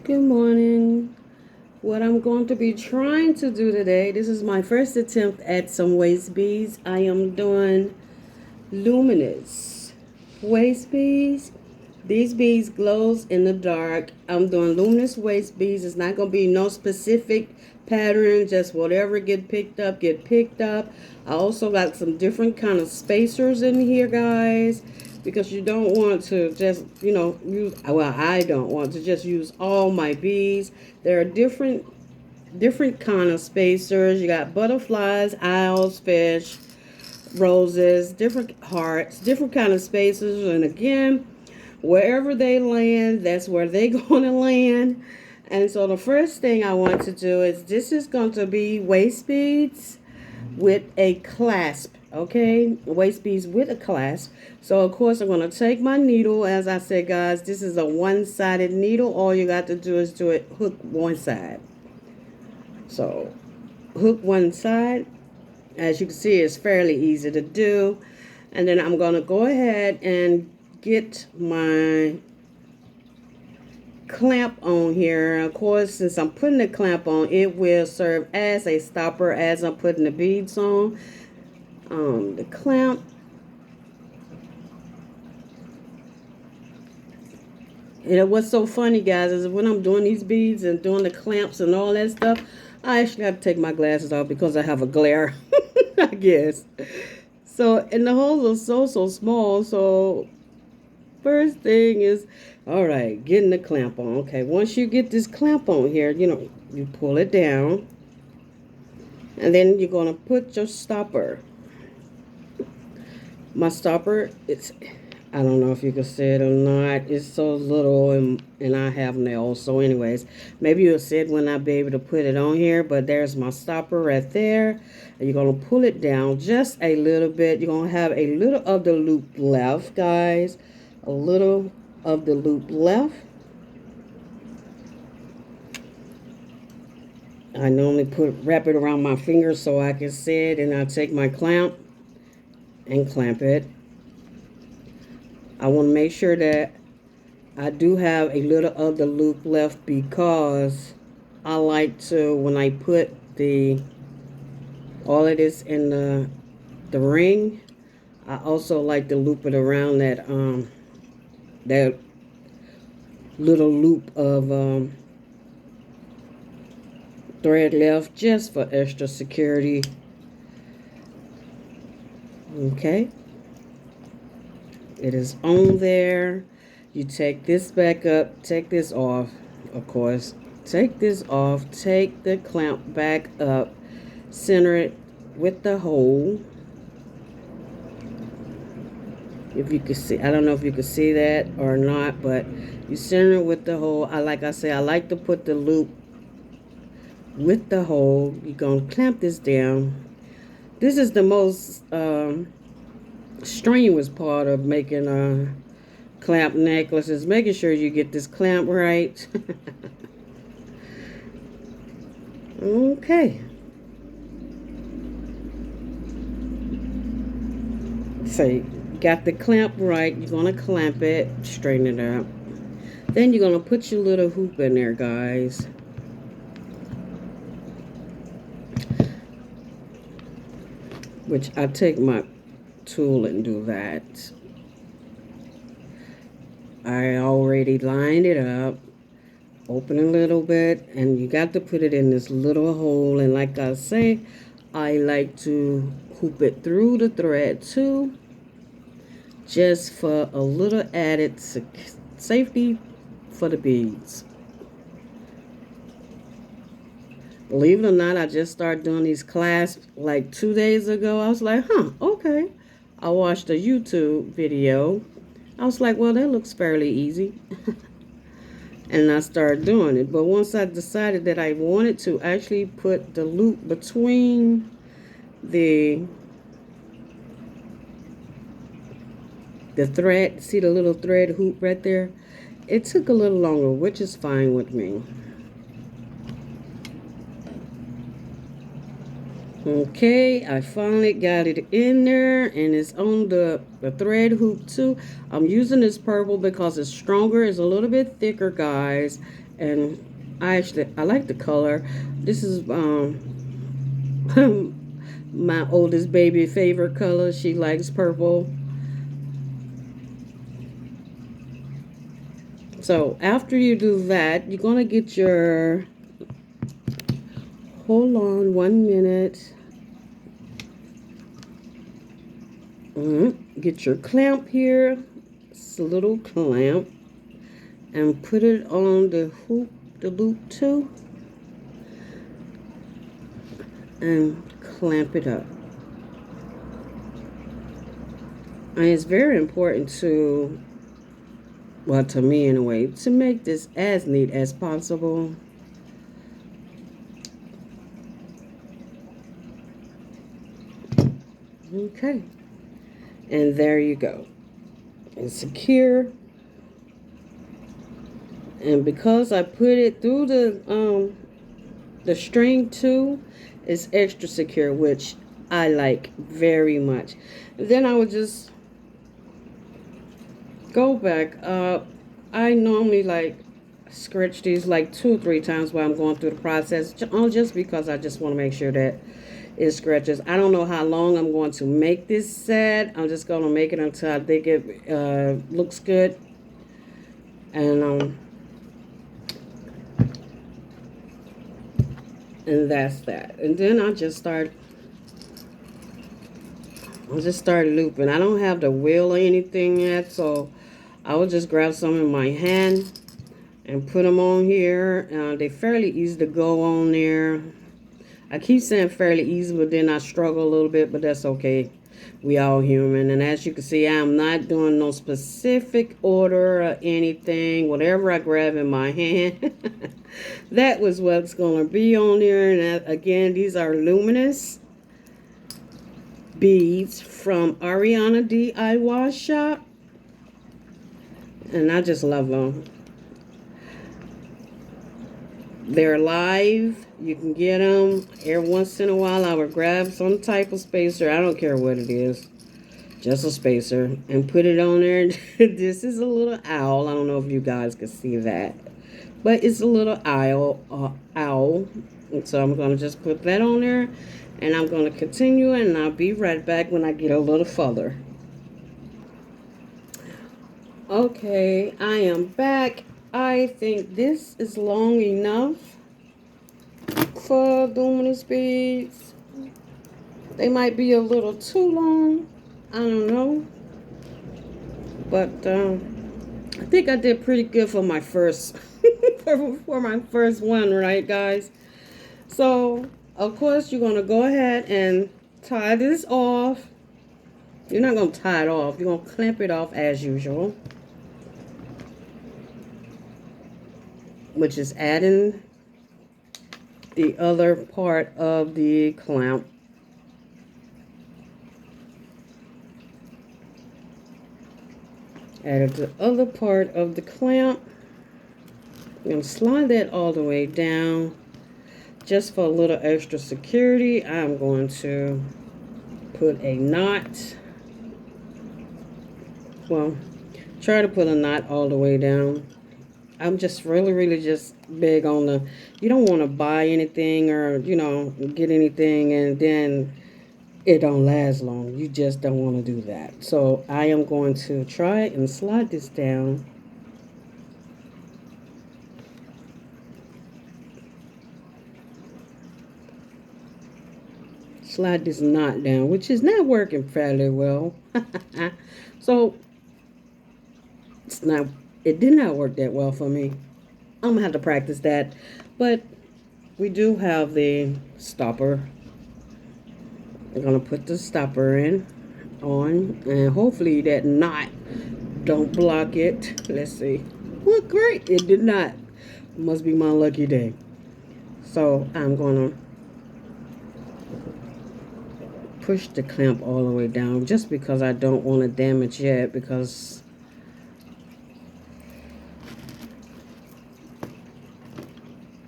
Good morning. What I'm going to be trying to do today, this is my first attempt at some waist beads. I am doing Luminous waist beads. These beads glows in the dark. I'm doing luminous waist beads. It's not going to be no specific pattern, just whatever get picked up, get picked up. I also got some different kind of spacers in here, guys, because you don't want to just, use, well, I don't want to just use all my beads. There are different kind of spacers. You got butterflies, owls, fish, roses, different hearts, different kind of spacers. And again, wherever they land, that's where they're going to land. And so the first thing I want to do is, this is going to be waist beads with a clasp. Okay, waist beads with a clasp. So of course I'm going to take my needle. As I said, guys, this is a one-sided needle. All you got to do is do it, hook one side. So hook one side. As you can see, it's fairly easy to do. And then I'm going to go ahead and get my clamp on here. Of course, since I'm putting the clamp on, it will serve as a stopper as I'm putting the beads on. The clamp. And what's so funny, guys, is when I'm doing these beads and doing the clamps and all that stuff, I actually have to take my glasses off because I have a glare, I guess. So, and the holes are so small. So, first thing is, all right, getting the clamp on. Okay, once you get this clamp on here, you pull it down. And then you're going to put your stopper. My stopper, I don't know if you can see it or not. It's so little, and I have nails. So anyways, maybe you'll see it when I be able to put it on here. But there's my stopper right there. And you're going to pull it down just a little bit. You're going to have a little of the loop left, guys. A little of the loop left. I normally wrap it around my finger so I can see it. And I take my clamp and clamp it. I want to make sure that I do have a little of the loop left, because I like to, when I put all of this in the ring, I also like to loop it around that that little loop of thread left, just for extra security. Okay. It is on there. You take this back up, take this off, of course. Take this off, take the clamp back up, center it with the hole. If you can see, I don't know if you can see that or not, but you center it with the hole. Like I say, I like to put the loop with the hole. You're going to clamp this down. This is the most strenuous part of making a clamp necklace, is making sure you get this clamp right. Okay. So you got the clamp right. You're going to clamp it, straighten it up. Then you're going to put your little hoop in there, guys. Which I take my tool and do that. I already lined it up, open a little bit, and you got to put it in this little hole. And like I say, I like to hoop it through the thread too, just for a little added safety for the beads. Believe it or not, I just started doing these clasps like 2 days ago. I was like, okay. I watched a YouTube video. I was like, well, that looks fairly easy. And I started doing it. But once I decided that I wanted to actually put the loop between the thread, see the little thread hoop right there? It took a little longer, which is fine with me. Okay, I finally got it in there, and it's on the thread hoop too. I'm using this purple because it's stronger. It's a little bit thicker, guys, and I like the color. This is my oldest baby favorite color. She likes purple. So after you do that, you're gonna get your, hold on 1 minute. Get your clamp here. It's a little clamp, and put it on the hoop, the loop too, and clamp it up. And it's very important to, well, to me anyway, to make this as neat as possible. Okay, and there you go. It's secure. And because I put it through the string too, it's extra secure, which I like very much. And then I would just go back up. I normally like scratch these like 2 or 3 times while I'm going through the process, just because I just want to make sure that it scratches. I don't know how long I'm going to make this set. I'm just going to make it until I think it looks good. And that's that. And then I just start looping. I don't have the wheel or anything yet, so I will just grab some in my hand and put them on here. They're fairly easy to go on there. I keep saying fairly easy, but then I struggle a little bit, but that's okay. We all human. And as you can see, I'm not doing no specific order or anything. Whatever I grab in my hand, that was what's going to be on there. And that, again, these are Luminous beads from Ariana DIY shop. And I just love them. They're live. You can get them. Every once in a while, I would grab some type of spacer. I don't care what it is. Just a spacer. And put it on there. This is a little owl. I don't know if you guys can see that. But it's a little owl. And so I'm going to just put that on there. And I'm going to continue. And I'll be right back when I get a little further. Okay, I am back. I think this is long enough for luminous beads. They might be a little too long. I don't know. But I think I did pretty good for my first for my first one, right, guys? So, of course, you're going to go ahead and tie this off. You're not going to tie it off. You're going to clamp it off as usual, which is adding the other part of the clamp. Added the other part of the clamp. I'm going to slide that all the way down. Just for a little extra security, I'm going to put a knot. Well, try to put a knot all the way down. I'm just really just big on the, you don't want to buy anything or, get anything and then it don't last long. You just don't want to do that. So I am going to try and slide this down. Slide this knot down, which is not working fairly well. So it did not work that well for me. I'm gonna have to practice that. But we do have the stopper. I'm gonna put the stopper on, and hopefully that knot don't block it. Let's see. Well, great, it did not. Must be my lucky day. So I'm gonna push the clamp all the way down, just because I don't want to damage it, because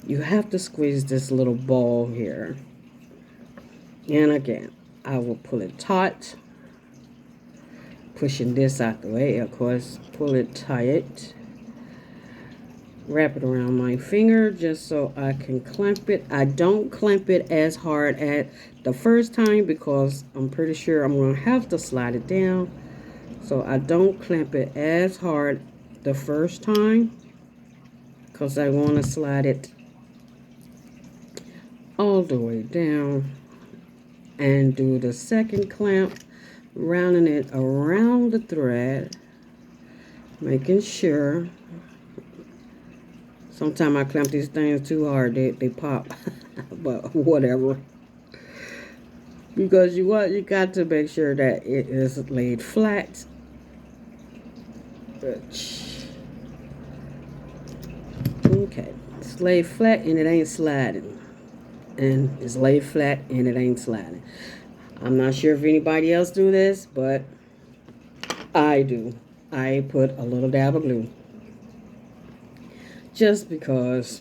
you have to squeeze this little ball here. And again, I will pull it taut, pushing this out the way, of course. Pull it tight. Wrap it around my finger just so I can clamp it. I don't clamp it as hard at the first time because I'm pretty sure I'm going to have to slide it down. So I don't clamp it as hard the first time because I want to slide it all the way down and do the second clamp, rounding it around the thread, making sure. Sometimes I clamp these things too hard, they pop, but whatever. Because you got to make sure that it is laid flat. Okay, it's laid flat and it ain't sliding. And it's laid flat and it ain't sliding. I'm not sure if anybody else do this, but I do. I put a little dab of glue. Just because,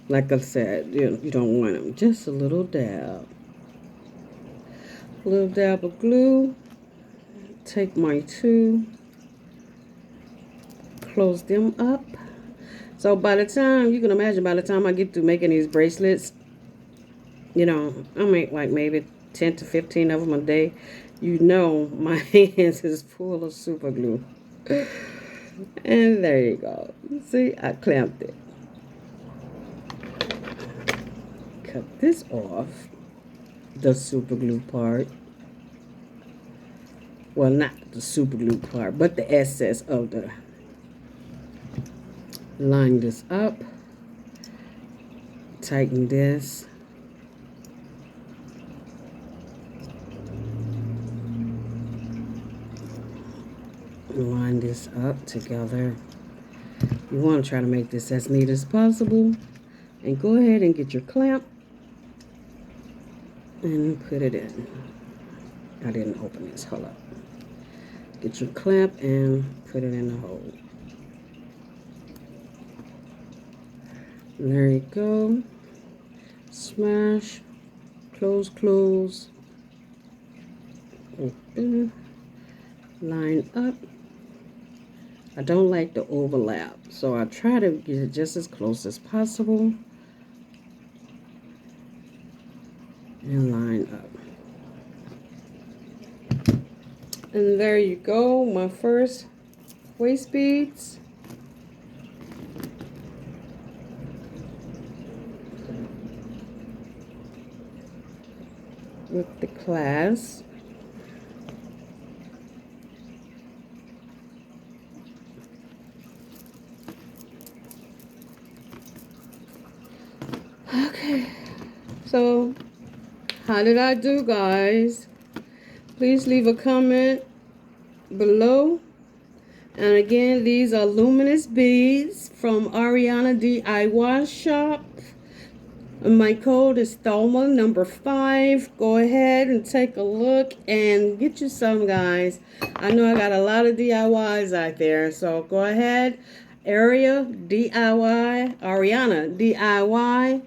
like I said, you don't want them. Just a little dab. A little dab of glue. Take my two. Close them up. So by the time, you can imagine by the time I get through making these bracelets, I make like maybe 10 to 15 of them a day. My hands is full of super glue. And there you go. See, I clamped it. Cut this off, the super glue part. Well, not the super glue part, but the excess of the. Line this up. Tighten this. Line this up together. You want to try to make this as neat as possible. And go ahead and get your clamp and put it in. I didn't open this. Hold up. Get your clamp and put it in the hole. There you go. Smash. Close. Open. Line up. I don't like the overlap, so I try to get it just as close as possible. And line up. And there you go, my first waist beads. With the clasp. Okay, so how did I do, guys? Please leave a comment below. And again, these are Luminous beads from Ariana DIY shop. And my code is Thelma number 5. Go ahead and take a look and get you some, guys. I know I got a lot of DIYs out there, so go ahead. Ariana DIY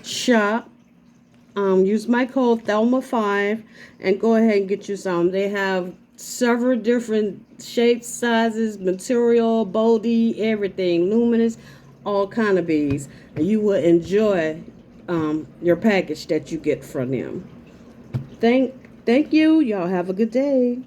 shop. Use my code Thelma5 and go ahead and get you some. They have several different shapes, sizes, material, boldy, everything, luminous, all kind of beads. And you will enjoy your package that you get from them. Thank you. Y'all have a good day.